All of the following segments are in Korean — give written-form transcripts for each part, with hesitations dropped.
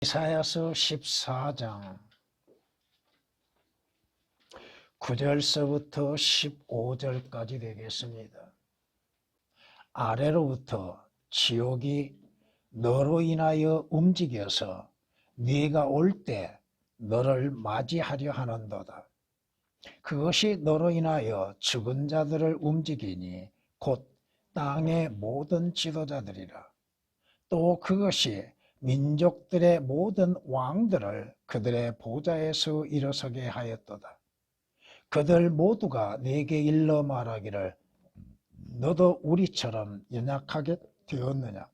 이사야서 14장 9절서부터 15절까지 되겠습니다. 아래로부터 지옥이 너로 인하여 움직여서 네가 올 때 너를 맞이하려 하는도다. 그것이 너로 인하여 죽은 자들을 움직이니 곧 땅의 모든 지도자들이라. 또 그것이 민족들의 모든 왕들을 그들의 보좌에서 일어서게 하였도다. 그들 모두가 내게 일러 말하기를 너도 우리처럼 연약하게 되었느냐?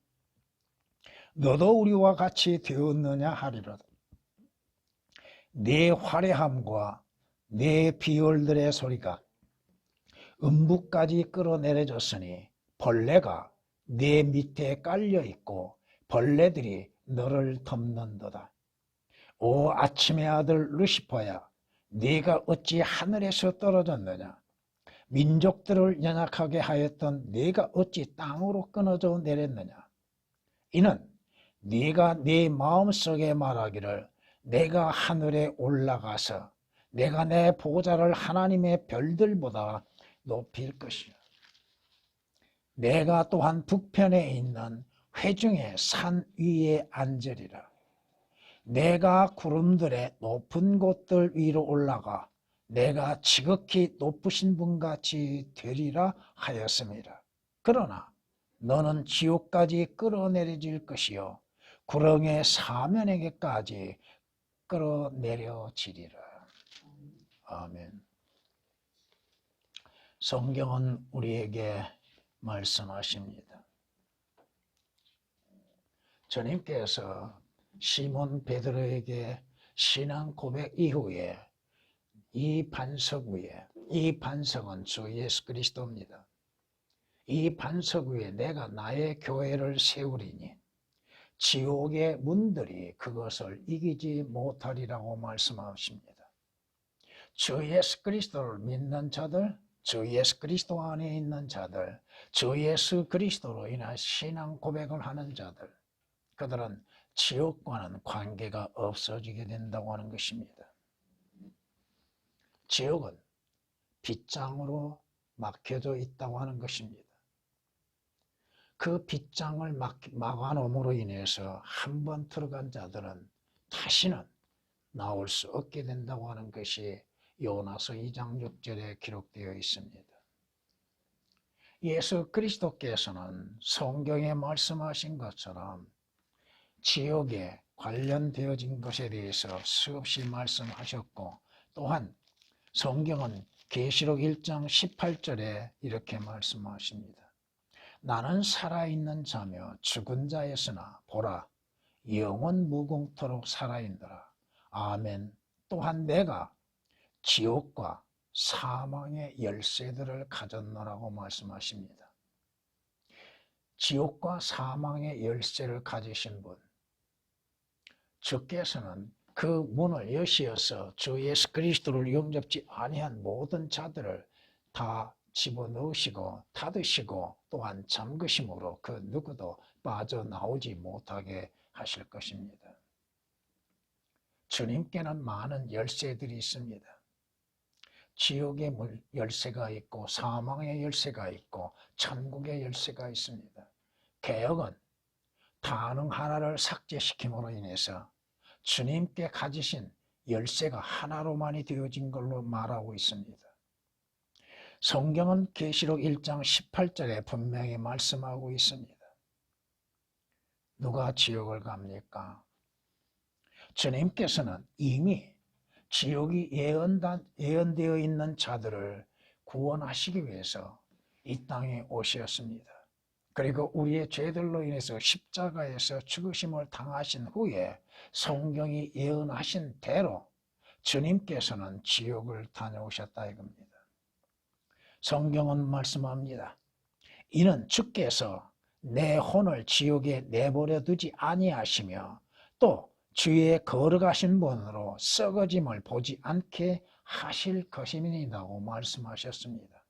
너도 우리와 같이 되었느냐 하리로다. 네 화려함과 네 비올들의 소리가 음부까지 끌어내려졌으니 벌레가 네 밑에 깔려있고 벌레들이 너를 덮는도다. 오 아침의 아들 루시퍼야, 네가 어찌 하늘에서 떨어졌느냐? 민족들을 연약하게 하였던 네가 어찌 땅으로 끊어져 내렸느냐? 이는 네가 네 마음속에 말하기를 내가 하늘에 올라가서 내가 내 보좌를 하나님의 별들보다 높일 것이야. 내가 또한 북편에 있는 회중의 산 위에 앉으리라. 내가 구름들의 높은 곳들 위로 올라가 내가 지극히 높으신 분같이 되리라 하였습니다. 그러나 너는 지옥까지 끌어내려질 것이요 구렁의 사면에게까지 끌어내려지리라. 아멘. 성경은 우리에게 말씀하십니다. 주님께서 시몬 베드로에게 신앙 고백 이후에 이 반석 위에, 이 반석은 주 예수 그리스도입니다. 이 반석 위에 내가 나의 교회를 세우리니 지옥의 문들이 그것을 이기지 못하리라고 말씀하십니다. 주 예수 그리스도를 믿는 자들, 주 예수 그리스도 안에 있는 자들, 주 예수 그리스도로 인한 신앙 고백을 하는 자들, 그들은 지옥과는 관계가 없어지게 된다고 하는 것입니다. 지옥은 빗장으로 막혀져 있다고 하는 것입니다. 그 빗장을 막아놓음으로 인해서 한번 들어간 자들은 다시는 나올 수 없게 된다고 하는 것이 요나서 2장 6절에 기록되어 있습니다. 예수 그리스도께서는 성경에 말씀하신 것처럼 지옥에 관련되어진 것에 대해서 수없이 말씀하셨고, 또한 성경은 계시록 1장 18절에 이렇게 말씀하십니다. 나는 살아있는 자며 죽은 자였으나 보라 영원 무궁토록 살아있노라. 아멘. 또한 내가 지옥과 사망의 열쇠들을 가졌노라고 말씀하십니다. 지옥과 사망의 열쇠를 가지신 분, 주께서는 그 문을 여시어서 주 예수 그리스도를 영접지 아니한 모든 자들을 다 집어넣으시고 닫으시고 또한 잠그심으로 그 누구도 빠져나오지 못하게 하실 것입니다. 주님께는 많은 열쇠들이 있습니다. 지옥의 열쇠가 있고 사망의 열쇠가 있고 천국의 열쇠가 있습니다. 개역은 단어 하나를 삭제시킴으로 인해서 주님께 가지신 열쇠가 하나로만이 되어진 걸로 말하고 있습니다. 성경은 계시록 1장 18절에 분명히 말씀하고 있습니다. 누가 지옥을 갑니까? 주님께서는 이미 지옥이 예언되어 있는 자들을 구원하시기 위해서 이 땅에 오셨습니다. 그리고 우리의 죄들로 인해서 십자가에서 죽으심을 당하신 후에 성경이 예언하신 대로 주님께서는 지옥을 다녀오셨다 이겁니다. 성경은 말씀합니다. 이는 주께서 내 혼을 지옥에 내버려 두지 아니하시며 또 주의 거룩하신 분으로 썩어짐을 보지 않게 하실 것임이라고 말씀하셨습니다.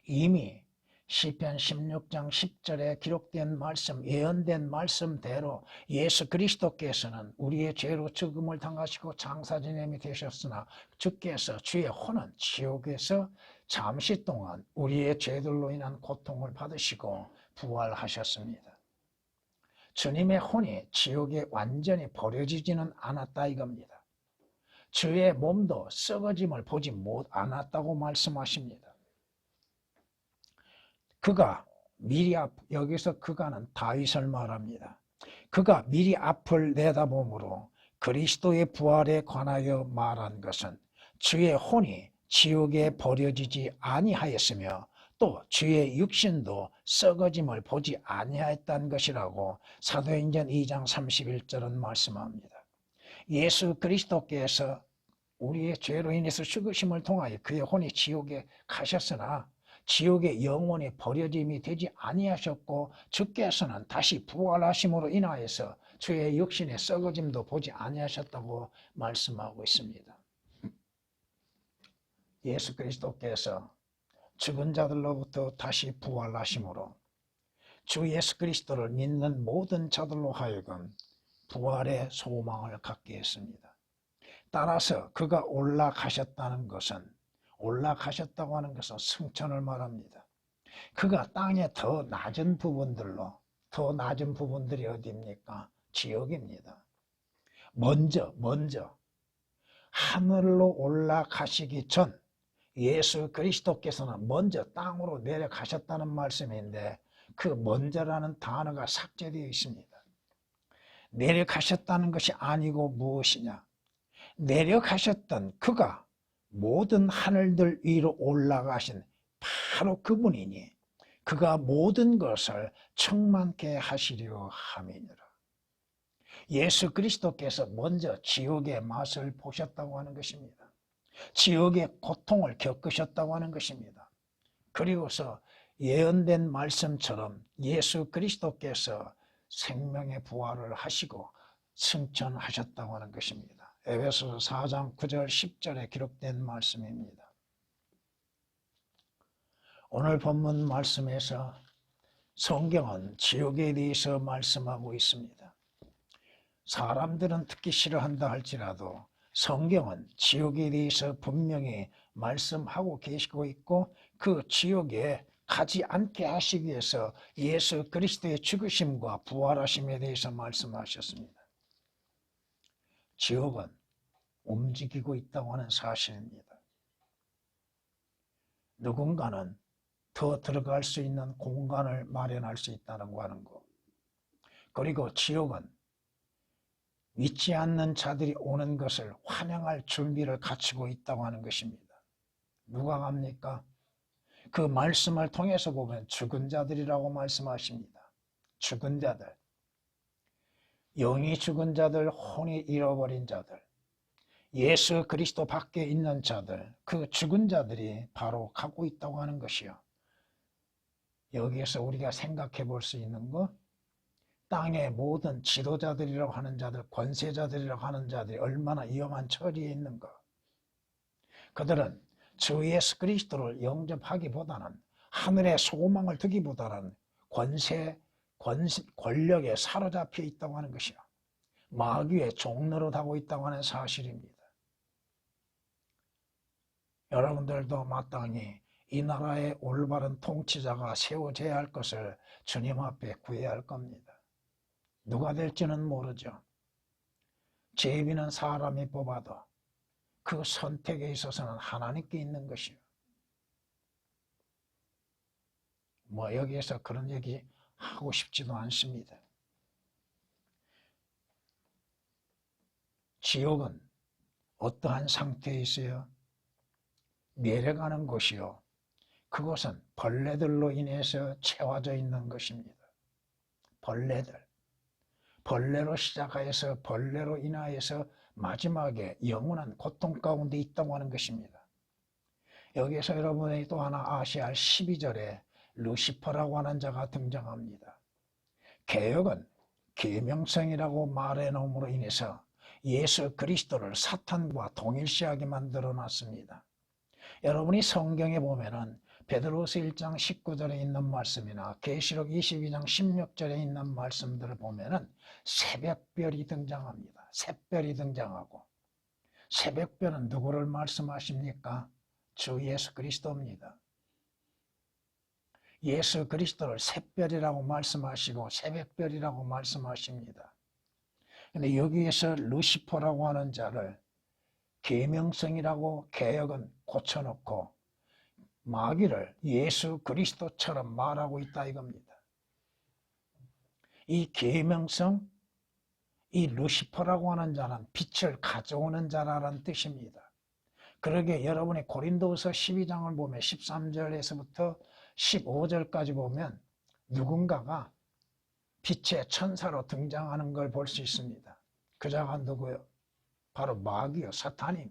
이미 시편 16장 10절에 기록된 말씀, 예언된 말씀대로 예수 그리스도께서는 우리의 죄로 죽음을 당하시고 장사 지냄이 되셨으나 주께서 주의 혼은 지옥에서 잠시 동안 우리의 죄들로 인한 고통을 받으시고 부활하셨습니다. 주님의 혼이 지옥에 완전히 버려지지는 않았다 이겁니다. 주의 몸도 썩어짐을 보지 않았다고 말씀하십니다. 그가 미리 여기서 그가는 다윗을 말합니다. 그가 미리 앞을 내다보므로 그리스도의 부활에 관하여 말한 것은 주의 혼이 지옥에 버려지지 아니하였으며 또 주의 육신도 썩어짐을 보지 아니하였다는 것이라고 사도행전 2장 31절은 말씀합니다. 예수 그리스도께서 우리의 죄로 인해서 죽으심을 통하여 그의 혼이 지옥에 가셨으나 지옥의 영원히 버려짐이 되지 아니하셨고 주께서는 다시 부활하심으로 인하여서 주의 육신의 썩어짐도 보지 아니하셨다고 말씀하고 있습니다. 예수 그리스도께서 죽은 자들로부터 다시 부활하심으로 주 예수 그리스도를 믿는 모든 자들로 하여금 부활의 소망을 갖게 했습니다. 따라서 그가 올라가셨다고 하는 것은 승천을 말합니다. 그가 땅의 더 낮은 부분들이 어디입니까? 지옥입니다. 먼저 하늘로 올라가시기 전 예수 그리스도께서는 먼저 땅으로 내려가셨다는 말씀인데 그 먼저라는 단어가 삭제되어 있습니다. 내려가셨다는 것이 아니고 무엇이냐? 내려가셨던 그가 모든 하늘들 위로 올라가신 바로 그분이니 그가 모든 것을 충만케 하시려 함이니라. 예수 그리스도께서 먼저 지옥의 맛을 보셨다고 하는 것입니다. 지옥의 고통을 겪으셨다고 하는 것입니다. 그리고서 예언된 말씀처럼 예수 그리스도께서 생명의 부활을 하시고 승천하셨다고 하는 것입니다. 에베소서 4장 9절 10절에 기록된 말씀입니다. 오늘 본문 말씀에서 성경은 지옥에 대해서 말씀하고 있습니다. 사람들은 듣기 싫어한다 할지라도 성경은 지옥에 대해서 분명히 말씀하고 계시고 있고 그 지옥에 가지 않게 하시기 위해서 예수 그리스도의 죽으심과 부활하심에 대해서 말씀하셨습니다. 지옥은 움직이고 있다고 하는 사실입니다. 누군가는 더 들어갈 수 있는 공간을 마련할 수 있다고 하는 것. 그리고 지옥은 믿지 않는 자들이 오는 것을 환영할 준비를 갖추고 있다고 하는 것입니다. 누가 갑니까? 그 말씀을 통해서 보면 죽은 자들이라고 말씀하십니다. 죽은 자들. 영이 죽은 자들, 혼이 잃어버린 자들, 예수 그리스도 밖에 있는 자들, 그 죽은 자들이 바로 가고 있다고 하는 것이요. 여기에서 우리가 생각해 볼 수 있는 것, 땅의 모든 지도자들이라고 하는 자들, 권세자들이라고 하는 자들이 얼마나 위험한 처지에 있는가. 그들은 주 예수 그리스도를 영접하기보다는 하늘의 소망을 두기보다는 권력에 사로잡혀 있다고 하는 것이요. 마귀의 종로로 하고 있다고 하는 사실입니다. 여러분들도 마땅히 이 나라의 올바른 통치자가 세워져야 할 것을 주님 앞에 구해야 할 겁니다. 누가 될지는 모르죠. 제비는 사람이 뽑아도 그 선택에 있어서는 하나님께 있는 것이요. 여기에서 그런 얘기 하고 싶지도 않습니다. 지옥은 어떠한 상태에 있어요? 내려가는 곳이요. 그것은 벌레들로 인해서 채워져 있는 것입니다. 벌레로 시작하여서 벌레로 인하여서 마지막에 영원한 고통 가운데 있다고 하는 것입니다. 여기에서 여러분이 또 하나 아셔야 할 12절에 루시퍼라고 하는 자가 등장합니다. 개역은 계명성이라고 말해놓음으로 인해서 예수 그리스도를 사탄과 동일시하게 만들어 놨습니다. 여러분이 성경에 보면은 베드로서 1장 19절에 있는 말씀이나 계시록 22장 16절에 있는 말씀들을 보면은 새벽별이 등장합니다. 샛별이 등장하고, 새벽별은 누구를 말씀하십니까? 주 예수 그리스도입니다. 예수 그리스도를 샛별이라고 말씀하시고 새벽별이라고 말씀하십니다. 근데 여기에서 루시퍼라고 하는 자를 계명성이라고 개역은 고쳐놓고 마귀를 예수 그리스도처럼 말하고 있다 이겁니다. 이 계명성, 이 루시퍼라고 하는 자는 빛을 가져오는 자라는 뜻입니다. 그러게 여러분이 고린도후서 12장을 보면 13절에서부터 15절까지 보면 누군가가 빛의 천사로 등장하는 걸 볼 수 있습니다. 그 자가 누구요? 바로 마귀요, 사탄임.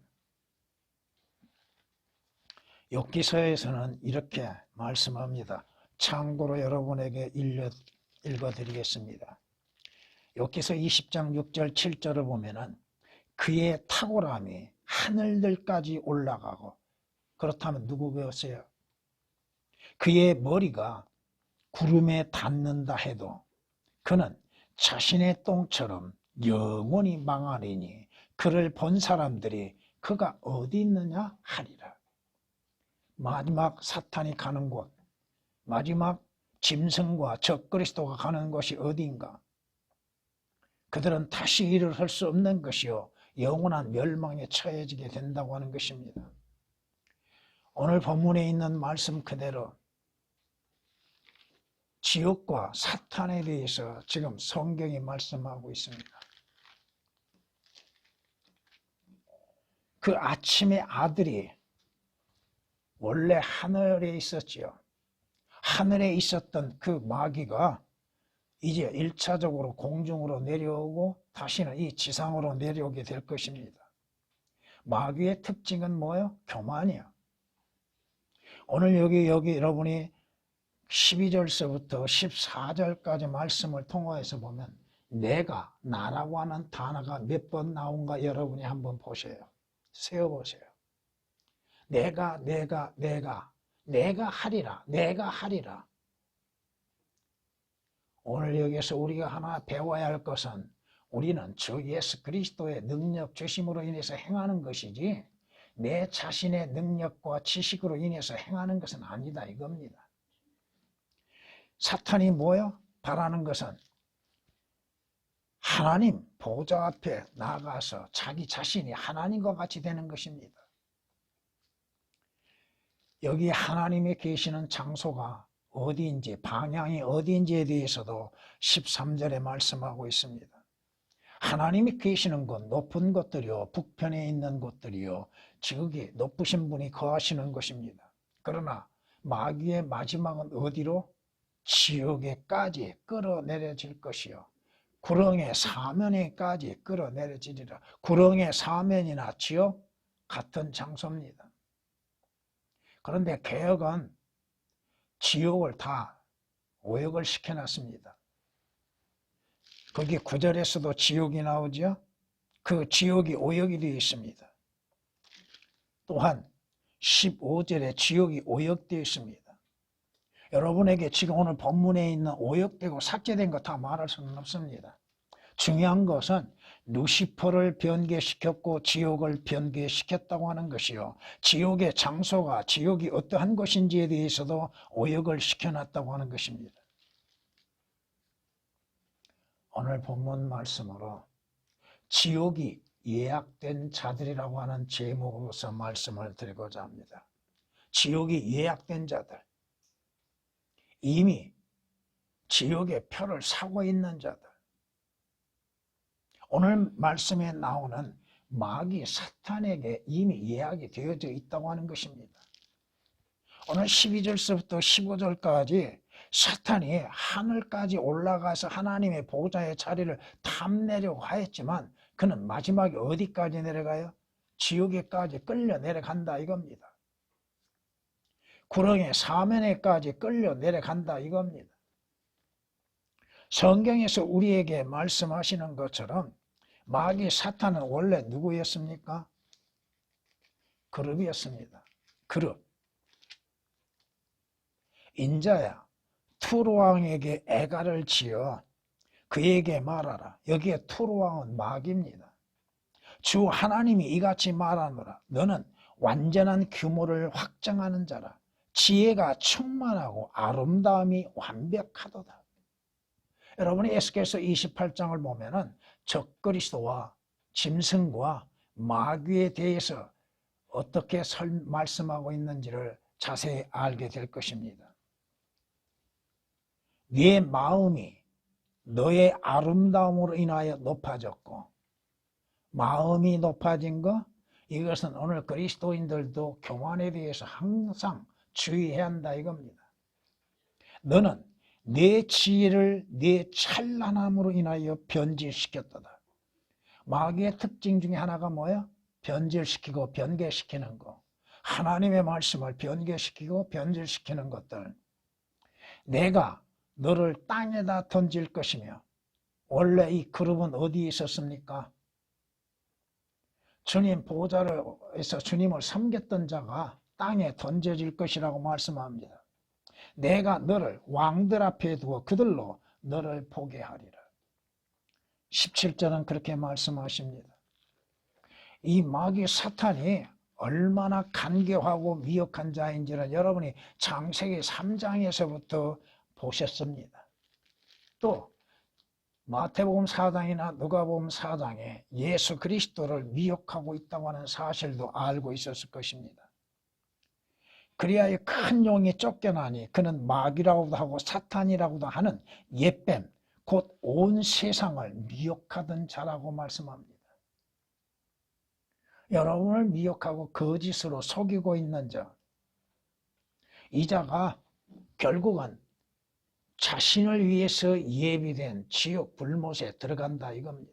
욥기서에서는 이렇게 말씀합니다. 참고로 여러분에게 읽어드리겠습니다. 욥기서 20장 6절 7절을 보면은 그의 탁월함이 하늘들까지 올라가고, 그렇다면 누구겠어요? 그의 머리가 구름에 닿는다 해도 그는 자신의 똥처럼 영원히 망하리니 그를 본 사람들이 그가 어디 있느냐 하리라. 마지막 사탄이 가는 곳, 마지막 짐승과 적그리스도가 가는 곳이 어디인가? 그들은 다시 일어설 수 없는 것이요 영원한 멸망에 처해지게 된다고 하는 것입니다. 오늘 본문에 있는 말씀 그대로 지옥과 사탄에 대해서 지금 성경이 말씀하고 있습니다. 그 아침의 아들이 원래 하늘에 있었지요. 하늘에 있었던 그 마귀가 이제 1차적으로 공중으로 내려오고 다시는 이 지상으로 내려오게 될 것입니다. 마귀의 특징은 뭐예요? 교만이야. 오늘 여기 여러분이 12절서부터 14절까지 말씀을 통해서 보면 내가, 나라고 하는 단어가 몇 번 나온가 여러분이 한번 보세요. 세어보세요. 내가 하리라, 내가 하리라. 오늘 여기서 우리가 하나 배워야 할 것은 우리는 주 예수 그리스도의 능력 주심으로 인해서 행하는 것이지 내 자신의 능력과 지식으로 인해서 행하는 것은 아니다 이겁니다. 사탄이 뭐요? 바라는 것은 하나님 보좌 앞에 나가서 자기 자신이 하나님과 같이 되는 것입니다. 여기 하나님이 계시는 장소가 어디인지, 방향이 어디인지에 대해서도 13절에 말씀하고 있습니다. 하나님이 계시는 곳, 높은 곳들이요, 북편에 있는 곳들이요, 지극히 높으신 분이 거하시는 곳입니다. 그러나 마귀의 마지막은 어디로? 지옥에까지 끌어내려질 것이요, 구렁의 사면에까지 끌어내려지리라. 구렁의 사면이나 지옥 같은 장소입니다. 그런데 개혁은 지옥을 다 오역을 시켜놨습니다. 거기 9절에서도 지옥이 나오죠. 그 지옥이 오역이 되어 있습니다. 또한 15절에 지옥이 오역되어 있습니다. 여러분에게 지금 오늘 본문에 있는 오역되고 삭제된 거 다 말할 수는 없습니다. 중요한 것은 루시퍼를 변개시켰고 지옥을 변개시켰다고 하는 것이요, 지옥의 장소가, 지옥이 어떠한 것인지에 대해서도 오역을 시켜놨다고 하는 것입니다. 오늘 본문 말씀으로 지옥이 예약된 자들이라고 하는 제목으로서 말씀을 드리고자 합니다. 지옥이 예약된 자들, 이미 지옥의 표를 사고 있는 자들, 오늘 말씀에 나오는 마귀 사탄에게 이미 예약이 되어져 있다고 하는 것입니다. 오늘 12절서부터 15절까지 사탄이 하늘까지 올라가서 하나님의 보좌의 자리를 탐내려고 하였지만 그는 마지막에 어디까지 내려가요? 지옥에까지 끌려 내려간다 이겁니다. 구렁의 사면에까지 끌려 내려간다 이겁니다. 성경에서 우리에게 말씀하시는 것처럼 마귀 사탄은 원래 누구였습니까? 그룹이었습니다. 그룹. 인자야, 투르왕에게 애가를 지어 그에게 말하라. 여기에 투르왕은 마귀입니다. 주 하나님이 이같이 말하노라. 너는 완전한 규모를 확정하는 자라. 지혜가 충만하고 아름다움이 완벽하도다. 여러분이 에스겔서 28장을 보면은 적그리스도와 짐승과 마귀에 대해서 어떻게 말씀하고 있는지를 자세히 알게 될 것입니다. 네 마음이 너의 아름다움으로 인하여 높아졌고, 마음이 높아진 것, 이것은 오늘 그리스도인들도 교만에 대해서 항상 주의해야 한다 이겁니다. 너는 내 지혜를 내 찬란함으로 인하여 변질시켰다. 마귀의 특징 중에 하나가 뭐야? 변질시키고 변개시키는 거. 하나님의 말씀을 변개시키고 변질시키는 것들. 내가 너를 땅에다 던질 것이며, 원래 이 그룹은 어디에 있었습니까? 주님 보좌에서 주님을 섬겼던 자가 땅에 던져질 것이라고 말씀합니다. 내가 너를 왕들 앞에 두어 그들로 너를 보게 하리라. 17절은 그렇게 말씀하십니다. 이 마귀 사탄이 얼마나 간교하고 미혹한 자인지는 여러분이 창세기 3장에서부터 보셨습니다. 또 마태복음 4장이나 누가복음 4장에 예수 그리스도를 미혹하고 있다고 하는 사실도 알고 있었을 것입니다. 그리하여 큰 용이 쫓겨나니 그는 마귀라고도 하고 사탄이라고도 하는 옛뱀, 곧 온 세상을 미혹하던 자라고 말씀합니다. 여러분을 미혹하고 거짓으로 속이고 있는 자, 이 자가 결국은 자신을 위해서 예비된 지옥 불못에 들어간다 이겁니다.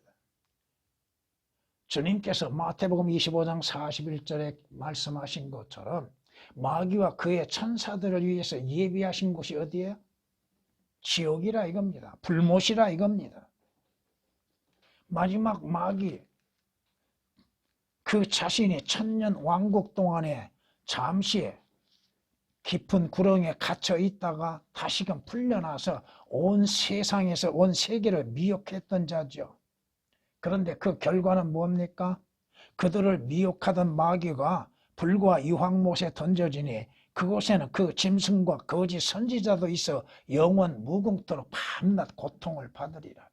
주님께서 마태복음 25장 41절에 말씀하신 것처럼 마귀와 그의 천사들을 위해서 예비하신 곳이 어디예요? 지옥이라 이겁니다. 불못이라 이겁니다. 마지막 마귀, 그 자신이 천년 왕국 동안에 잠시 깊은 구렁에 갇혀 있다가 다시금 풀려나서 온 세상에서 온 세계를 미혹했던 자죠. 그런데 그 결과는 뭡니까? 그들을 미혹하던 마귀가 불과 유황못에 던져지니 그곳에는 그 짐승과 거짓 선지자도 있어 영원 무궁토록 밤낮 고통을 받으리라.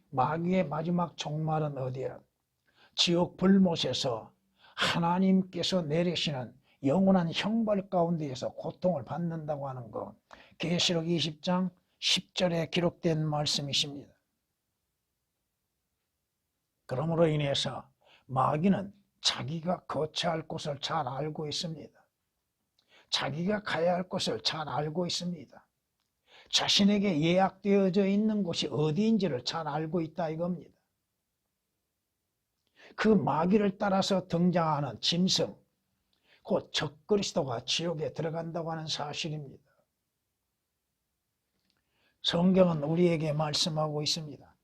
마귀의 마지막 종말은 어디야? 지옥 불못에서 하나님께서 내리시는 영원한 형벌 가운데에서 고통을 받는다고 하는 것, 계시록 20장 10절에 기록된 말씀이십니다. 그러므로 인해서 마귀는 자기가 거쳐야 할 곳을 잘 알고 있습니다. 자기가 가야 할 곳을 잘 알고 있습니다. 자신에게 예약되어져 있는 곳이 어디인지를 잘 알고 있다 이겁니다. 그 마귀를 따라서 등장하는 짐승, 곧 적그리스도가 지옥에 들어간다고 하는 사실입니다. 성경은 우리에게 말씀하고 있습니다.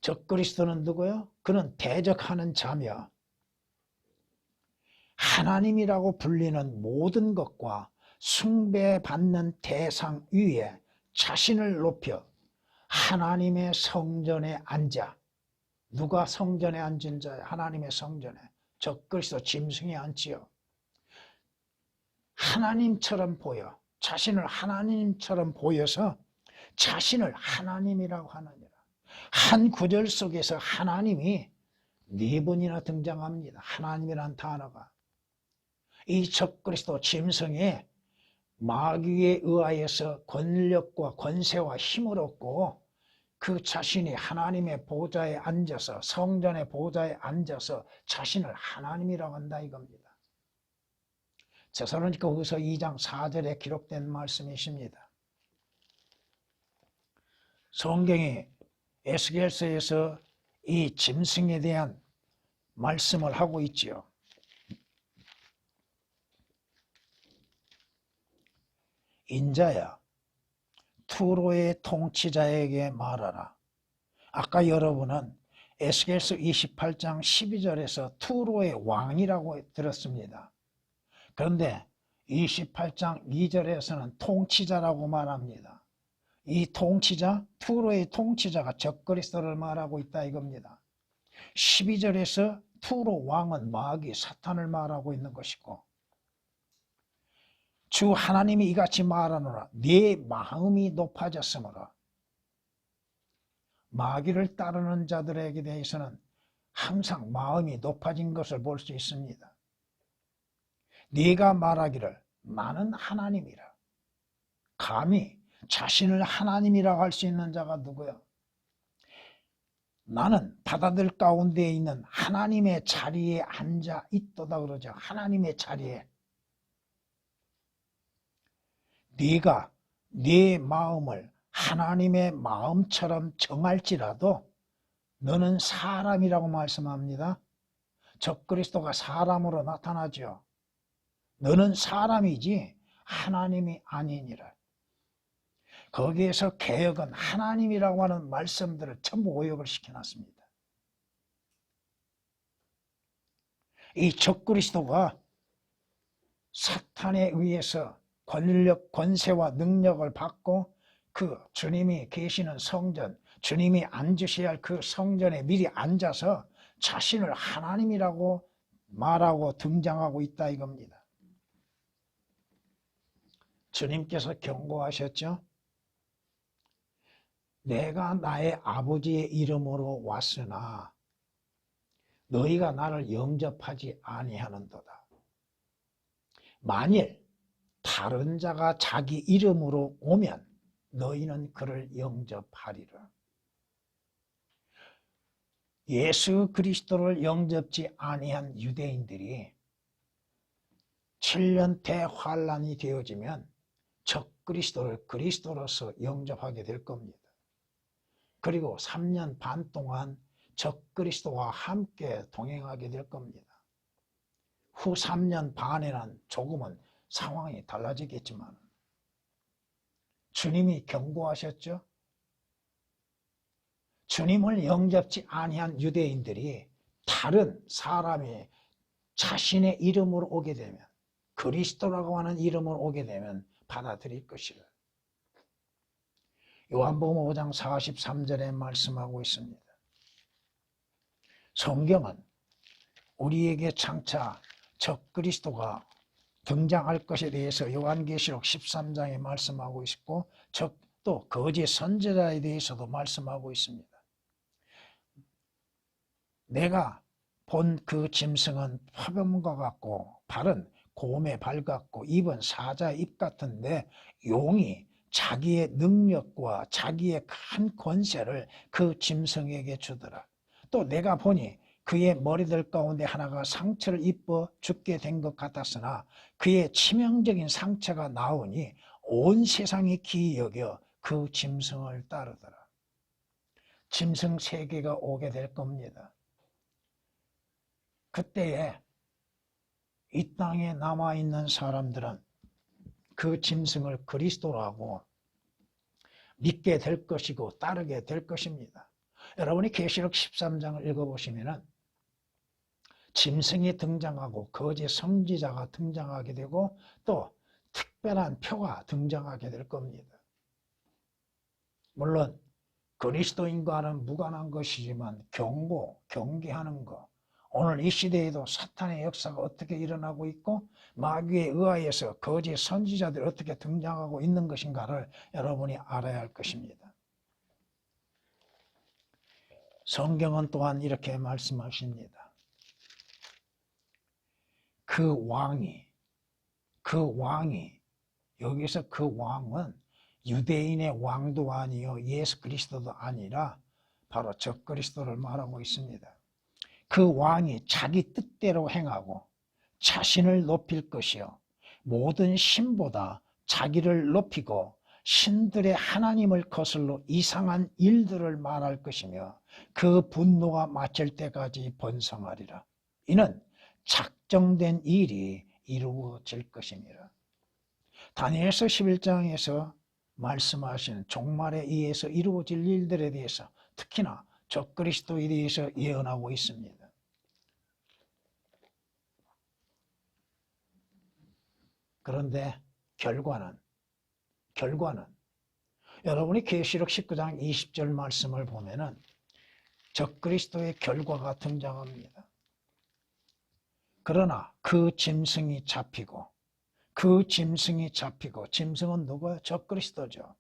적그리스도는 누구요? 그는 대적하는 자며 하나님이라고 불리는 모든 것과 숭배받는 대상 위에 자신을 높여 하나님의 성전에 앉아. 누가 성전에 앉은 자야? 하나님의 성전에. 적그리스도 짐승이 앉지요. 하나님처럼 보여. 자신을 하나님처럼 보여서 자신을 하나님이라고 하느니라. 한 구절 속에서 하나님이 4번이나 등장합니다. 하나님이라는 단어가. 이 적그리스도 짐승이 마귀에 의하여서 권력과 권세와 힘을 얻고 그 자신이 하나님의 보좌에 앉아서, 성전의 보좌에 앉아서 자신을 하나님이라고 한다 이겁니다. 데살로니가후서 2장 4절에 기록된 말씀이십니다. 성경이 에스겔서에서 이 짐승에 대한 말씀을 하고 있지요. 인자야, 투로의 통치자에게 말하라. 아까 여러분은 에스겔서 28장 12절에서 투로의 왕이라고 들었습니다. 그런데 28장 2절에서는 통치자라고 말합니다. 이 통치자, 투로의 통치자가 적그리스도를 말하고 있다 이겁니다. 12절에서 투로 왕은 마귀 사탄을 말하고 있는 것이고, 주 하나님이 이같이 말하노라. 네 마음이 높아졌으므로 마귀를 따르는 자들에게 대해서는 항상 마음이 높아진 것을 볼 수 있습니다. 네가 말하기를 나는 하나님이라. 감히 자신을 하나님이라고 할 수 있는 자가 누구야? 나는 바다들 가운데 있는 하나님의 자리에 앉아 있도다 그러죠. 하나님의 자리에. 네가 네 마음을 하나님의 마음처럼 정할지라도 너는 사람이라고 말씀합니다. 적그리스도가 사람으로 나타나죠. 너는 사람이지 하나님이 아니니라. 거기에서 개역은 하나님이라고 하는 말씀들을 전부 오역을 시켜놨습니다. 이 적그리스도가 사탄에 의해서 권력, 권세와 능력을 받고 그 주님이 계시는 성전, 주님이 앉으셔야 할 그 성전에 미리 앉아서 자신을 하나님이라고 말하고 등장하고 있다 이겁니다. 주님께서 경고하셨죠? 내가 나의 아버지의 이름으로 왔으나 너희가 나를 영접하지 아니하는도다. 만일 다른 자가 자기 이름으로 오면 너희는 그를 영접하리라. 예수 그리스도를 영접지 아니한 유대인들이 7년 대환란이 되어지면 적그리스도를 그리스도로서 영접하게 될 겁니다. 그리고 3년 반 동안 적그리스도와 함께 동행하게 될 겁니다. 후 3년 반에는 조금은 상황이 달라지겠지만 주님이 경고하셨죠. 주님을 영접지 아니한 유대인들이 다른 사람이 자신의 이름으로 오게 되면, 그리스도라고 하는 이름으로 오게 되면 받아들일 것이라. 요한복음 5장 43절에 말씀하고 있습니다. 성경은 우리에게 장차 적그리스도가 등장할 것에 대해서 요한계시록 13장에 말씀하고 있고, 또 거짓 선지자에 대해서도 말씀하고 있습니다. 내가 본 그 짐승은 화병과 같고 발은 곰의 발 같고 입은 사자의 입 같은데 용이 자기의 능력과 자기의 큰 권세를 그 짐승에게 주더라. 또 내가 보니 그의 머리들 가운데 하나가 상처를 입어 죽게 된 것 같았으나 그의 치명적인 상처가 나오니 온 세상이 기이 여겨 그 짐승을 따르더라. 짐승 세계가 오게 될 겁니다. 그때에 이 땅에 남아있는 사람들은 그 짐승을 그리스도라고 믿게 될 것이고 따르게 될 것입니다. 여러분이 계시록 13장을 읽어보시면 짐승이 등장하고 거짓 선지자가 등장하게 되고 또 특별한 표가 등장하게 될 겁니다. 물론 그리스도인과는 무관한 것이지만 경계하는 것, 오늘 이 시대에도 사탄의 역사가 어떻게 일어나고 있고 마귀에 의하여서 거짓 선지자들이 어떻게 등장하고 있는 것인가를 여러분이 알아야 할 것입니다. 성경은 또한 이렇게 말씀하십니다. 그 왕이 여기서 그 왕은 유대인의 왕도 아니요 예수 그리스도도 아니라 바로 적그리스도를 말하고 있습니다. 그 왕이 자기 뜻대로 행하고 자신을 높일 것이요 모든 신보다 자기를 높이고 신들의 하나님을 거슬러 이상한 일들을 말할 것이며 그 분노가 마칠 때까지 번성하리라. 이는 작정된 일이 이루어질 것이니라. 다니엘서 11장에서 말씀하신 종말에 의해서 이루어질 일들에 대해서 특히나 적그리스도에 대해서 예언하고 있습니다. 그런데 결과는 여러분이 계시록 19장 20절 말씀을 보면은 적그리스도의 결과가 등장합니다. 그러나 그 짐승이 잡히고 짐승은 누구예요? 적그리스도죠.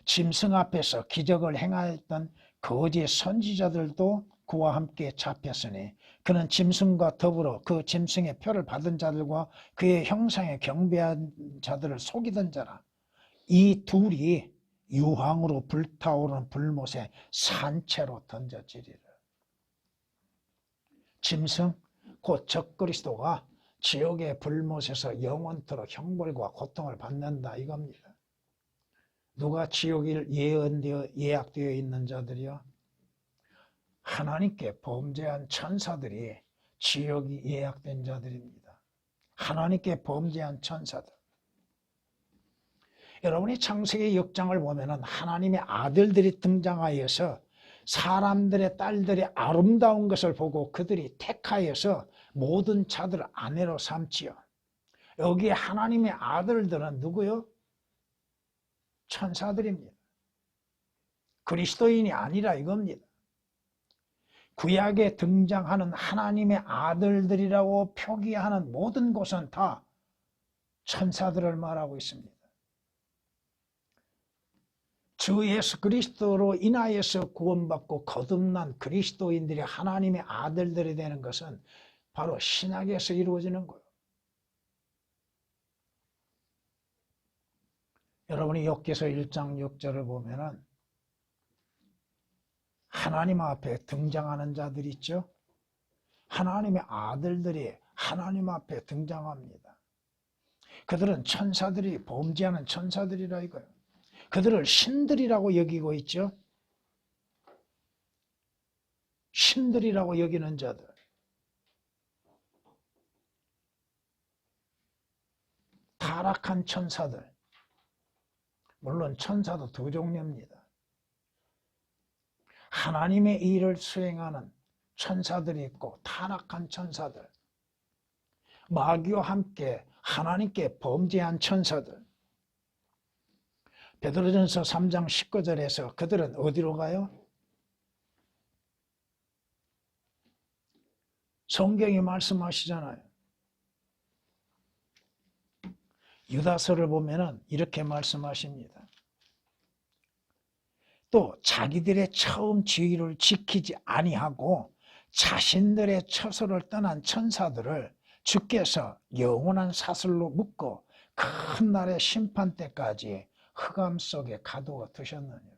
짐승 앞에서 기적을 행하였던 거짓 선지자들도 그와 함께 잡혔으니 그는 짐승과 더불어 그 짐승의 표를 받은 자들과 그의 형상에 경배한 자들을 속이던 자라. 이 둘이 유황으로 불타오르는 불못에 산채로 던져지리라. 짐승 곧 적그리스도가 지옥의 불못에서 영원토록 형벌과 고통을 받는다 이겁니다. 누가 지옥일 예약되어 있는 자들이요? 하나님께 범죄한 천사들이 지옥이 예약된 자들입니다. 하나님께 범죄한 천사들. 여러분이 창세기 6장을 보면은 하나님의 아들들이 등장하여서 사람들의 딸들이 아름다운 것을 보고 그들이 택하여서 모든 자들을 아내로 삼지요. 여기에 하나님의 아들들은 누구요? 천사들입니다. 그리스도인이 아니라 이겁니다. 구약에 등장하는 하나님의 아들들이라고 표기하는 모든 곳은 다 천사들을 말하고 있습니다. 주 예수 그리스도로 인하여서 구원받고 거듭난 그리스도인들이 하나님의 아들들이 되는 것은 바로 신약에서 이루어지는 거예요. 여러분이 욥기서 1장 6절을 보면은 하나님 앞에 등장하는 자들이 있죠. 하나님의 아들들이 하나님 앞에 등장합니다. 그들은 천사들이 범죄하는 천사들이라 이거예요. 그들을 신들이라고 여기고 있죠. 신들이라고 여기는 자들. 타락한 천사들. 물론 천사도 두 종류입니다. 하나님의 일을 수행하는 천사들이 있고 타락한 천사들. 마귀와 함께 하나님께 범죄한 천사들. 베드로전서 3장 19절에서 그들은 어디로 가요? 성경이 말씀하시잖아요. 유다서를 보면은 이렇게 말씀하십니다. 또 자기들의 처음 지위를 지키지 아니하고 자신들의 처소를 떠난 천사들을 주께서 영원한 사슬로 묶어 큰 날의 심판 때까지 흑암 속에 가두어 두셨느니라.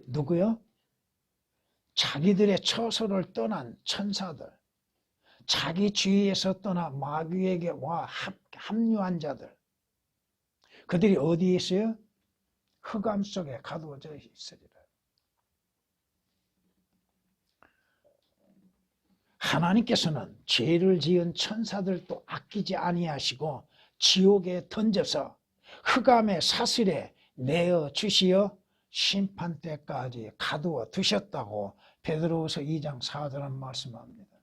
누구요? 자기들의 처소를 떠난 천사들, 자기 주위에서 떠나 마귀에게 와 합류한 자들. 그들이 어디에 있어요? 흑암 속에 가두어져 있으리라. 하나님께서는 죄를 지은 천사들도 아끼지 아니하시고 지옥에 던져서 흑암의 사슬에 내어 주시어 심판 때까지 가두어 두셨다고 베드로후서 2장 4절은 말씀합니다.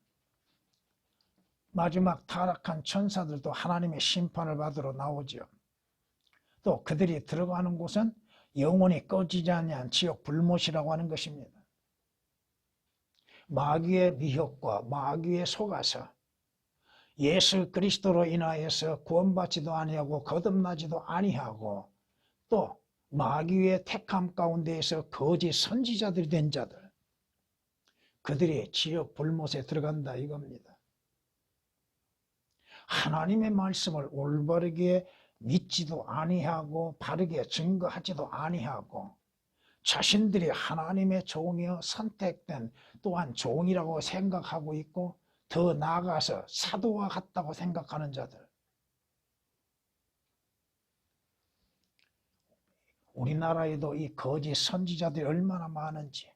마지막 타락한 천사들도 하나님의 심판을 받으러 나오죠. 또 그들이 들어가는 곳은 영원히 꺼지지 아니한 지옥 불못이라고 하는 것입니다. 마귀의 미혹과 마귀의 속아서 예수 그리스도로 인하여서 구원받지도 아니하고 거듭나지도 아니하고 또 마귀의 택함 가운데에서 거짓 선지자들이 된 자들, 그들이 지옥 불못에 들어간다 이겁니다. 하나님의 말씀을 올바르게 믿지도 아니하고 바르게 증거하지도 아니하고 자신들이 하나님의 종이여 선택된 또한 종이라고 생각하고 있고 더 나아가서 사도와 같다고 생각하는 자들. 우리나라에도 이 거짓 선지자들이 얼마나 많은지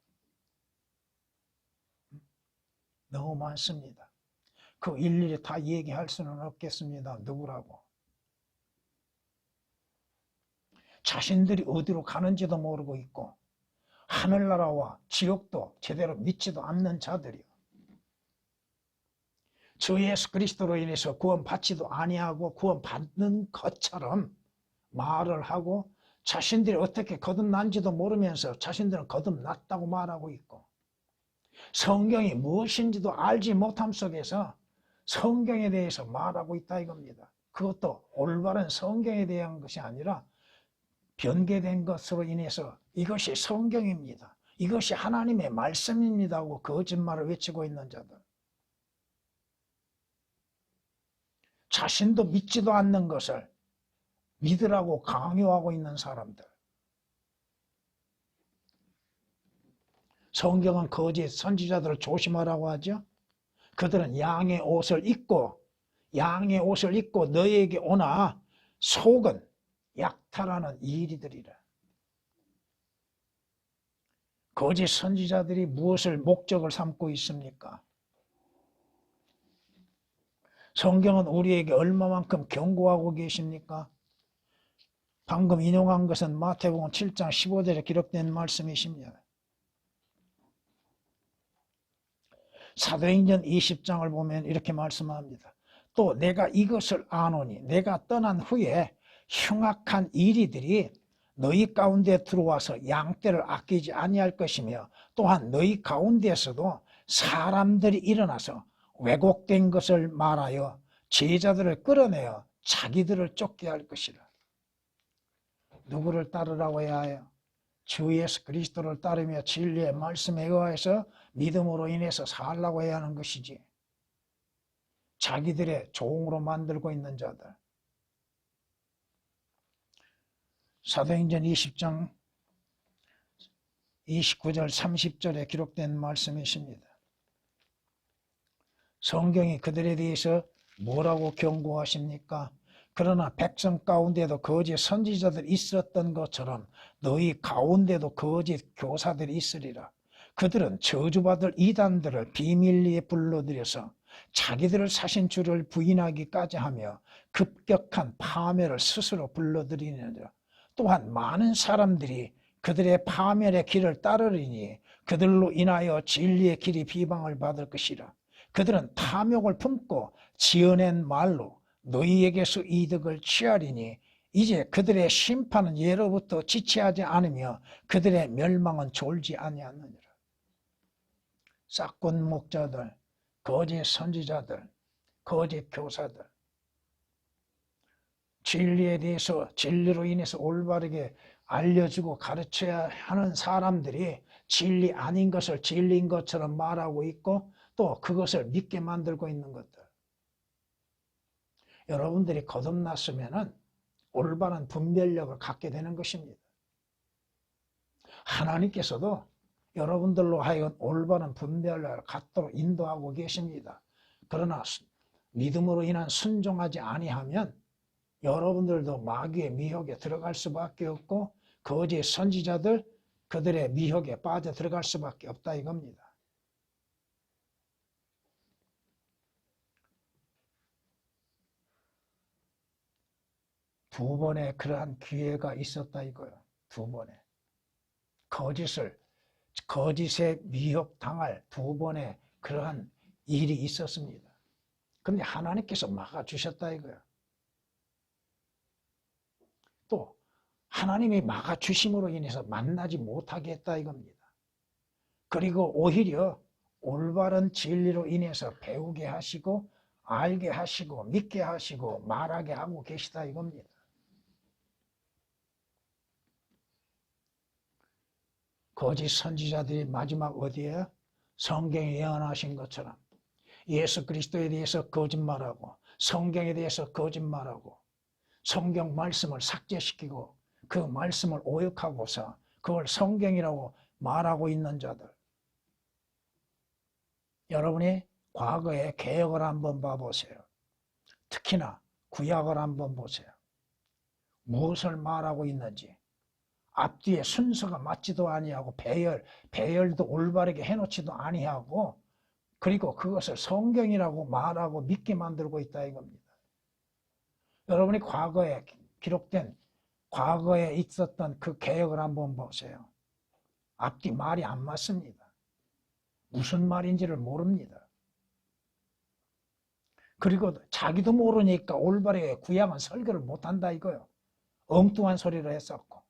너무 많습니다. 그 일일이 다 얘기할 수는 없겠습니다. 누구라고. 자신들이 어디로 가는지도 모르고 있고 하늘나라와 지옥도 제대로 믿지도 않는 자들이요. 주 예수 그리스도로 인해서 구원받지도 아니하고 구원받는 것처럼 말을 하고 자신들이 어떻게 거듭난지도 모르면서 자신들은 거듭났다고 말하고 있고 성경이 무엇인지도 알지 못함 속에서 성경에 대해서 말하고 있다 이겁니다. 그것도 올바른 성경에 대한 것이 아니라 변개된 것으로 인해서 이것이 성경입니다. 이것이 하나님의 말씀입니다 하고 거짓말을 외치고 있는 자들. 자신도 믿지도 않는 것을 믿으라고 강요하고 있는 사람들. 성경은 거짓 선지자들을 조심하라고 하죠. 그들은 양의 옷을 입고 너희에게 오나 속은 약탈하는 이리들이라. 거짓 선지자들이 무엇을 목적을 삼고 있습니까? 성경은 우리에게 얼마만큼 경고하고 계십니까? 방금 인용한 것은 마태복음 7장 15절에 기록된 말씀이십니다. 사도행전 20장을 보면 이렇게 말씀합니다. 또 내가 이것을 아노니 내가 떠난 후에 흉악한 이리들이 너희 가운데 들어와서 양떼를 아끼지 아니할 것이며 또한 너희 가운데에서도 사람들이 일어나서 왜곡된 것을 말하여 제자들을 끌어내어 자기들을 쫓게 할 것이라. 누구를 따르라고 해야 해요? 주 예수 그리스도를 따르며 진리의 말씀에 의해서 믿음으로 인해서 살라고 해야 하는 것이지. 자기들의 종으로 만들고 있는 자들. 사도행전 20장 29절 30절에 기록된 말씀이십니다. 성경이 그들에 대해서 뭐라고 경고하십니까? 그러나 백성 가운데도 거짓 선지자들이 있었던 것처럼 너희 가운데도 거짓 교사들이 있으리라. 그들은 저주받을 이단들을 비밀리에 불러들여서 자기들을 사신 주를 부인하기까지 하며 급격한 파멸을 스스로 불러들이느니라. 또한 많은 사람들이 그들의 파멸의 길을 따르리니 그들로 인하여 진리의 길이 비방을 받을 것이라. 그들은 탐욕을 품고 지어낸 말로 너희에게서 이득을 취하리니 이제 그들의 심판은 예로부터 지체하지 않으며 그들의 멸망은 졸지 아니하느니라. 싹군 목자들, 거짓 선지자들, 거짓 교사들, 진리에 대해서 진리로 인해서 올바르게 알려주고 가르쳐야 하는 사람들이 진리 아닌 것을 진리인 것처럼 말하고 있고 또 그것을 믿게 만들고 있는 것들. 여러분들이 거듭났으면 올바른 분별력을 갖게 되는 것입니다. 하나님께서도 여러분들로 하여금 올바른 분별력을 갖도록 인도하고 계십니다. 그러나 믿음으로 인한 순종하지 아니하면 여러분들도 마귀의 미혹에 들어갈 수밖에 없고 거짓 선지자들 그들의 미혹에 빠져 들어갈 수밖에 없다 이겁니다. 두 번의 그러한 기회가 있었다 이거예요. 두 번의 거짓에 미혹당할 두 번의 그러한 일이 있었습니다. 그런데 하나님께서 막아주셨다 이거예요. 또 하나님이 막아주심으로 인해서 만나지 못하게 했다 이겁니다. 그리고 오히려 올바른 진리로 인해서 배우게 하시고 알게 하시고 믿게 하시고 말하게 하고 계시다 이겁니다. 거짓 선지자들이 마지막 어디에 성경에 예언하신 것처럼 예수 그리스도에 대해서 거짓말하고 성경에 대해서 거짓말하고 성경 말씀을 삭제시키고 그 말씀을 오역하고서 그걸 성경이라고 말하고 있는 자들. 여러분이 과거의 개혁을 한번 봐보세요. 특히나 구약을 한번 보세요. 무엇을 말하고 있는지. 앞뒤에 순서가 맞지도 아니하고 배열도 올바르게 해놓지도 아니하고 그리고 그것을 성경이라고 말하고 믿게 만들고 있다 이겁니다. 여러분이 과거에 기록된 과거에 있었던 그 개혁을 한번 보세요. 앞뒤 말이 안 맞습니다. 무슨 말인지를 모릅니다. 그리고 자기도 모르니까 올바르게 구약은 설교를 못한다 이거요. 엉뚱한 소리를 했었고.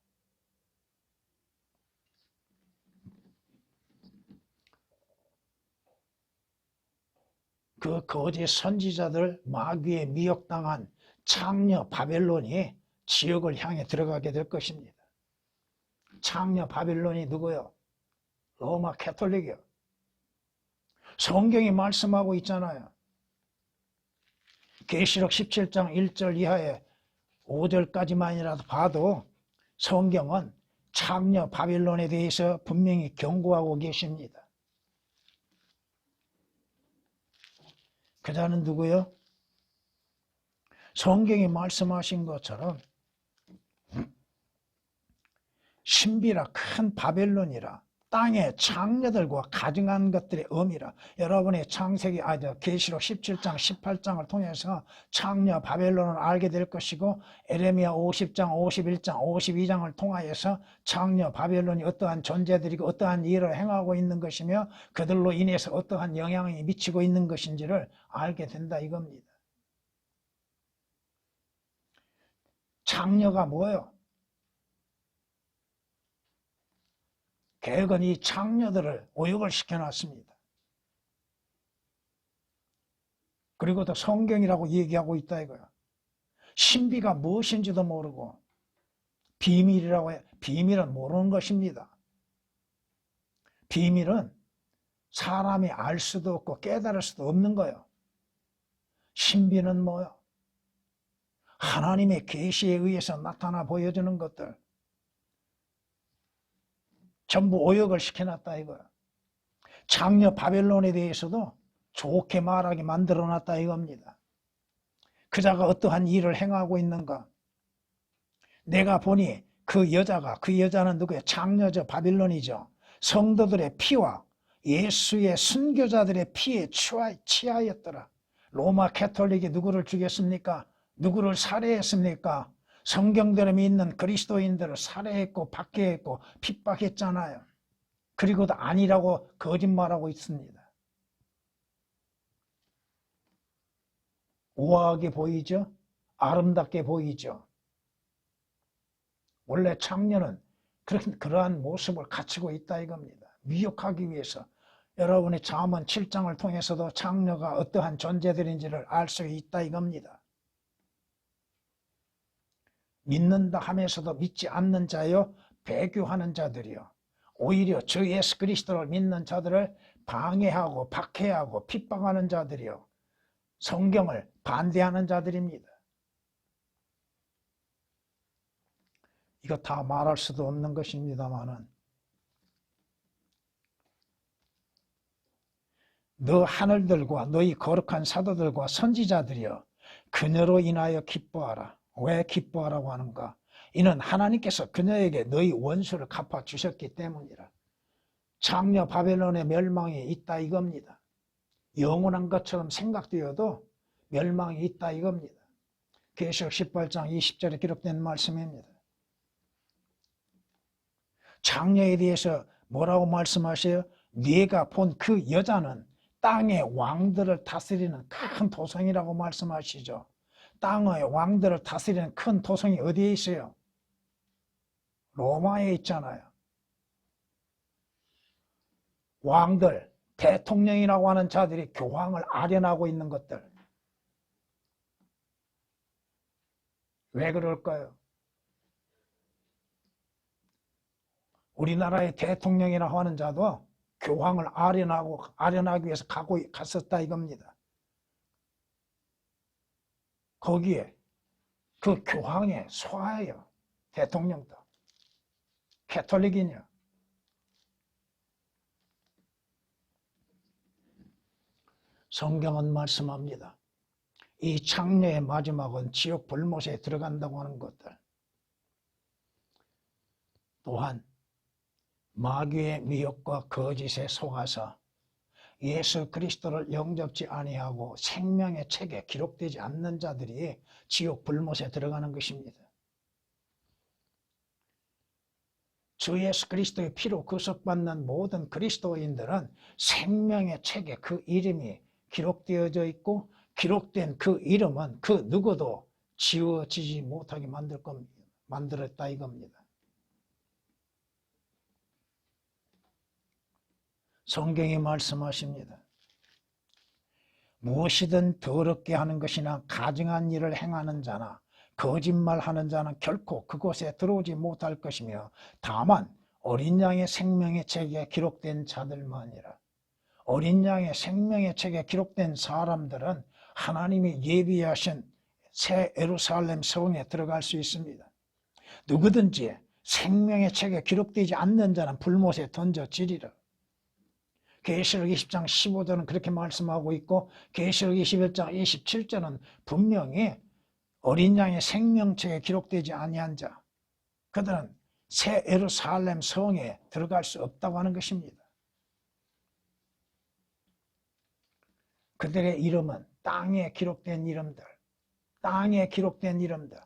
그 거짓 선지자들 마귀에 미혹당한 창녀 바벨론이 지옥을 향해 들어가게 될 것입니다. 창녀 바벨론이 누구요? 로마 캐톨릭이요. 성경이 말씀하고 있잖아요. 계시록 17장 1절 이하에 5절까지만이라도 봐도 성경은 창녀 바벨론에 대해서 분명히 경고하고 계십니다. 그자는 누구요? 성경이 말씀하신 것처럼 신비라 큰 바벨론이라 땅의 창녀들과 가증한 것들의 의미라. 여러분의 계시록 17장 18장을 통해서 창녀 바벨론을 알게 될 것이고, 에레미야 50장 51장 52장을 통하여서 창녀 바벨론이 어떠한 존재들이고 어떠한 일을 행하고 있는 것이며 그들로 인해서 어떠한 영향이 미치고 있는 것인지를 알게 된다 이겁니다. 창녀가 뭐예요? 개혁은 이 창녀들을 오역을 시켜놨습니다. 그리고 또 성경이라고 얘기하고 있다 이거야. 신비가 무엇인지도 모르고 비밀이라고 해. 비밀은 모르는 것입니다. 비밀은 사람이 알 수도 없고 깨달을 수도 없는 거예요. 신비는 뭐야? 하나님의 계시에 의해서 나타나 보여주는 것들 전부 오역을 시켜놨다 이거야. 창녀 바벨론에 대해서도 좋게 말하게 만들어놨다 이겁니다. 그자가 어떠한 일을 행하고 있는가? 내가 보니 그 여자는 누구예요? 창녀죠. 바벨론이죠. 성도들의 피와 예수의 순교자들의 피에 취하였더라. 로마 캐톨릭이 누구를 죽였습니까? 누구를 살해했습니까? 성경대로 믿는 그리스도인들을 살해했고 박해했고 핍박했잖아요. 그리고도 아니라고 거짓말하고 있습니다. 우아하게 보이죠? 아름답게 보이죠? 원래 창녀는 그러한 모습을 갖추고 있다 이겁니다. 미혹하기 위해서. 여러분의 잠언 7장을 통해서도 창녀가 어떠한 존재들인지를 알 수 있다 이겁니다. 믿는다 하면서도 믿지 않는 자요, 배교하는 자들이요, 오히려 주 예수 그리스도를 믿는 자들을 방해하고 박해하고 핍박하는 자들이요, 성경을 반대하는 자들입니다. 이거 다 말할 수도 없는 것입니다만은, 너 하늘들과 너희 거룩한 사도들과 선지자들이여 그녀로 인하여 기뻐하라. 왜 기뻐하라고 하는가? 이는 하나님께서 그녀에게 너희 원수를 갚아주셨기 때문이라. 창녀 바벨론의 멸망이 있다 이겁니다. 영원한 것처럼 생각되어도 멸망이 있다 이겁니다. 계시록 18장 20절에 기록된 말씀입니다. 창녀에 대해서 뭐라고 말씀하세요? 네가 본 그 여자는 땅의 왕들을 다스리는 큰 도성이라고 말씀하시죠. 땅의 왕들을 다스리는 큰 도성이 어디에 있어요? 로마에 있잖아요. 왕들, 대통령이라고 하는 자들이 교황을 아련하고 있는 것들. 왜 그럴까요? 우리나라의 대통령이라고 하는 자도 교황을 아련하기 위해서 갔었다 이겁니다. 거기에 그 교황의 소아예요. 대통령도. 캐톨릭이냐. 성경은 말씀합니다. 이 창녀의 마지막은 지옥 불못에 들어간다고 하는 것들. 또한 마귀의 미혹과 거짓에 속아서 예수 그리스도를 영접지 아니하고 생명의 책에 기록되지 않는 자들이 지옥 불못에 들어가는 것입니다. 주 예수 그리스도의 피로 구속받는 모든 그리스도인들은 생명의 책에 그 이름이 기록되어져 있고 기록된 그 이름은 그 누구도 지워지지 못하게 만들었다 이겁니다. 성경이 말씀하십니다. 무엇이든 더럽게 하는 것이나 가증한 일을 행하는 자나 거짓말하는 자는 결코 그곳에 들어오지 못할 것이며 다만 어린 양의 생명의 책에 기록된 자들만이라. 어린 양의 생명의 책에 기록된 사람들은 하나님이 예비하신 새 예루살렘 성에 들어갈 수 있습니다. 누구든지 생명의 책에 기록되지 않는 자는 불못에 던져지리라. 계시록 20장 15절은 그렇게 말씀하고 있고 계시록 21장 27절은 분명히 어린 양의 생명책에 기록되지 아니한 자, 그들은 새 예루살렘 성에 들어갈 수 없다고 하는 것입니다. 그들의 이름은 땅에 기록된 이름들, 땅에 기록된 이름들.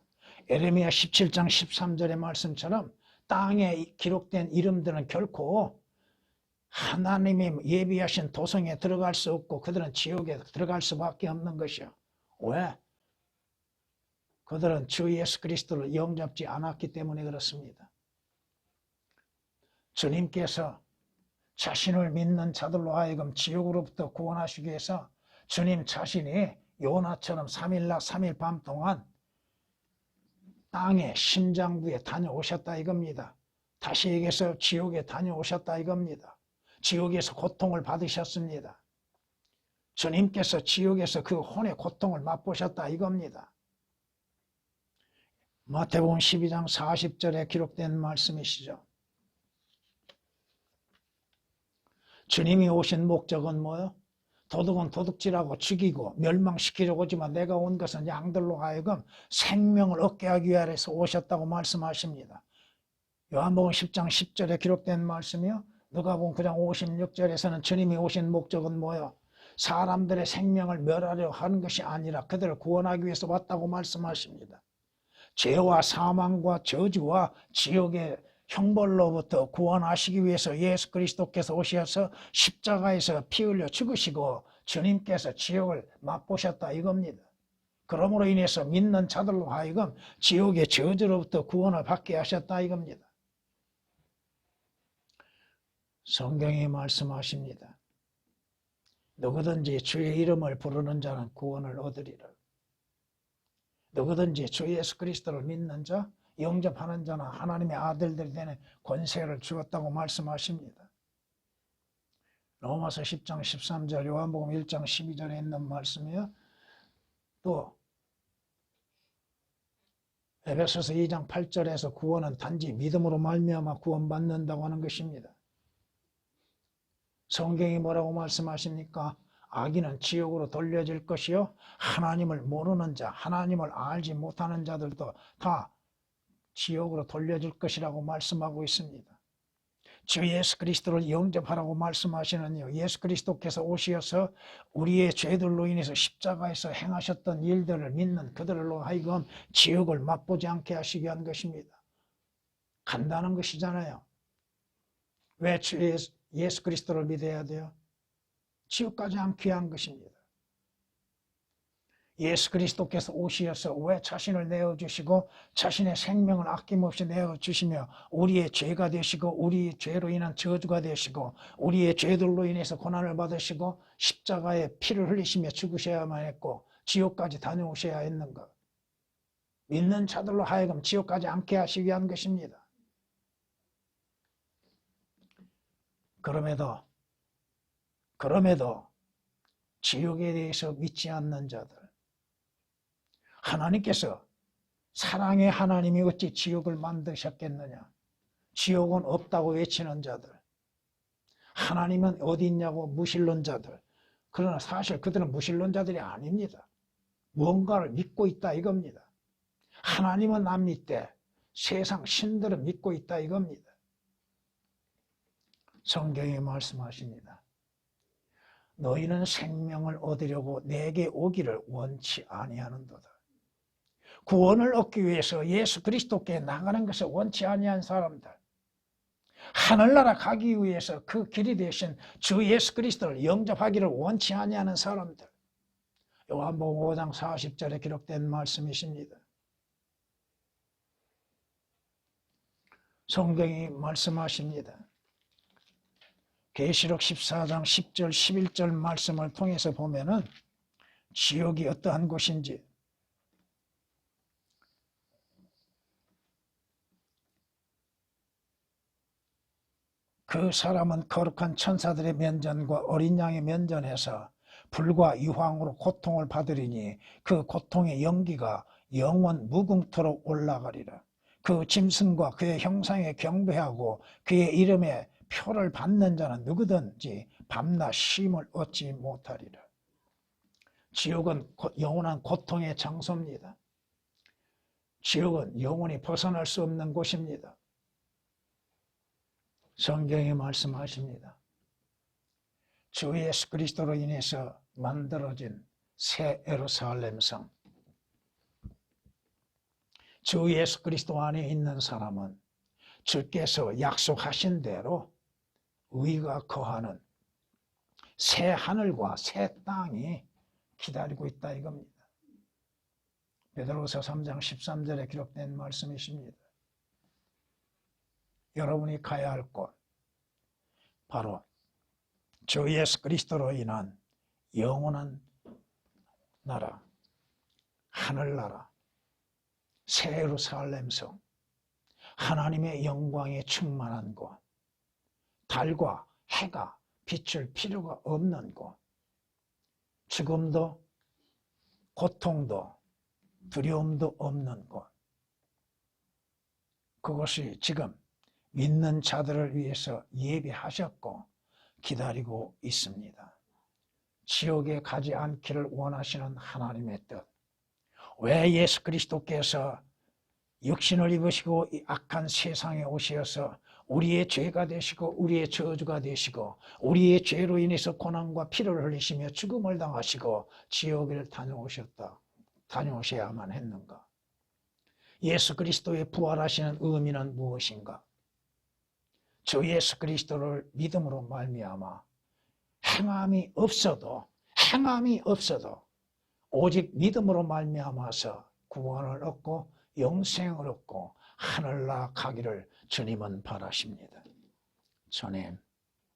예레미야 17장 13절의 말씀처럼 땅에 기록된 이름들은 결코 하나님이 예비하신 도성에 들어갈 수 없고 그들은 지옥에 들어갈 수밖에 없는 것이요. 왜? 그들은 주 예수 그리스도를 영접지 않았기 때문에 그렇습니다. 주님께서 자신을 믿는 자들로 하여금 지옥으로부터 구원하시기 위해서 주님 자신이 요나처럼 3일낮 3일 밤 동안 땅의 심장부에 다녀오셨다 이겁니다. 다시 얘기해서 지옥에 다녀오셨다 이겁니다. 지옥에서 고통을 받으셨습니다. 주님께서 지옥에서 그 혼의 고통을 맛보셨다 이겁니다. 마태복음 12장 40절에 기록된 말씀이시죠. 주님이 오신 목적은 뭐요? 도둑은 도둑질하고 죽이고 멸망시키려고 오지만 내가 온 것은 양들로 하여금 생명을 얻게 하기 위해서 오셨다고 말씀하십니다. 요한복음 10장 10절에 기록된 말씀이요. 누가복음 9장 56절에서는 주님이 오신 목적은 뭐요? 사람들의 생명을 멸하려 하는 것이 아니라 그들을 구원하기 위해서 왔다고 말씀하십니다. 죄와 사망과 저주와 지옥의 형벌로부터 구원하시기 위해서 예수 그리스도께서 오셔서 십자가에서 피 흘려 죽으시고 주님께서 지옥을 맛보셨다 이겁니다. 그러므로 인해서 믿는 자들로 하여금 지옥의 저주로부터 구원을 받게 하셨다 이겁니다. 성경이 말씀하십니다. 누구든지 주의 이름을 부르는 자는 구원을 얻으리라. 누구든지 주 예수 그리스도를 믿는 자, 영접하는 자는 하나님의 아들들이 되는 권세를 주었다고 말씀하십니다. 로마서 10장 13절, 요한복음 1장 12절에 있는 말씀이요. 또 에베소서 2장 8절에서 구원은 단지 믿음으로 말미암아 구원받는다고 하는 것입니다. 성경이 뭐라고 말씀하십니까? 악인은 지옥으로 돌려질 것이요 하나님을 모르는 자, 하나님을 알지 못하는 자들도 다 지옥으로 돌려질 것이라고 말씀하고 있습니다. 주 예수 그리스도를 영접하라고 말씀하시는 예수 그리스도께서 오셔서 우리의 죄들로 인해서 십자가에서 행하셨던 일들을 믿는 그들로 하여금 지옥을 맛보지 않게 하시기 위한 것입니다. 간단한 것이잖아요. 왜 주 예수 그리스도를 믿어야 돼요? 지옥까지 않게 한 것입니다. 예수 그리스도께서 오셔서 왜 자신을 내어주시고 자신의 생명을 아낌없이 내어주시며 우리의 죄가 되시고 우리의 죄로 인한 저주가 되시고 우리의 죄들로 인해서 고난을 받으시고 십자가에 피를 흘리시며 죽으셔야만 했고 지옥까지 다녀오셔야 했는가? 믿는 자들로 하여금 지옥까지 않게 하시기 위한 것입니다. 그럼에도 지옥에 대해서 믿지 않는 자들, 하나님께서 사랑의 하나님이 어찌 지옥을 만드셨겠느냐? 지옥은 없다고 외치는 자들, 하나님은 어디 있냐고 무신론자들. 그러나 사실 그들은 무신론자들이 아닙니다. 무언가를 믿고 있다 이겁니다. 하나님은 안 믿되 세상 신들은 믿고 있다 이겁니다. 성경이 말씀하십니다. 너희는 생명을 얻으려고 내게 오기를 원치 아니하는도다. 구원을 얻기 위해서 예수 그리스도께 나가는 것을 원치 아니한 사람들, 하늘나라 가기 위해서 그 길이 되신 주 예수 그리스도를 영접하기를 원치 아니하는 사람들, 요한복음 5장 40절에 기록된 말씀이십니다. 성경이 말씀하십니다. 계시록 14장 10절 11절 말씀을 통해서 보면은 지옥이 어떠한 곳인지, 그 사람은 거룩한 천사들의 면전과 어린 양의 면전에서 불과 유황으로 고통을 받으리니 그 고통의 연기가 영원 무궁토록 올라가리라. 그 짐승과 그의 형상에 경배하고 그의 이름에 표를 받는 자는 누구든지 밤낮 쉼을 얻지 못하리라. 지옥은 영원한 고통의 장소입니다. 지옥은 영원히 벗어날 수 없는 곳입니다. 성경이 말씀하십니다. 주 예수 그리스도로 인해서 만들어진 새 예루살렘 성, 주 예수 그리스도 안에 있는 사람은 주께서 약속하신 대로 의가 거하는 새 하늘과 새 땅이 기다리고 있다 이겁니다. 베드로서 3장 13절에 기록된 말씀이십니다. 여러분이 가야 할 곳, 바로 주 예수 그리스도로 인한 영원한 나라, 하늘나라, 새 예루살렘 성, 하나님의 영광에 충만한 곳, 달과 해가 비출 필요가 없는 곳, 죽음도 고통도 두려움도 없는 곳, 그것이 지금 믿는 자들을 위해서 예비하셨고 기다리고 있습니다. 지옥에 가지 않기를 원하시는 하나님의 뜻, 왜 예수 그리스도께서 육신을 입으시고 이 악한 세상에 오셔서 우리의 죄가 되시고 우리의 저주가 되시고 우리의 죄로 인해서 고난과 피를 흘리시며 죽음을 당하시고 지옥을 다녀오셔야만 했는가? 예수 그리스도의 부활하시는 의미는 무엇인가? 주 예수 그리스도를 믿음으로 말미암아 행함이 없어도 오직 믿음으로 말미암아서 구원을 얻고 영생을 얻고 하늘나라 가기를 주님은 바라십니다. 주님,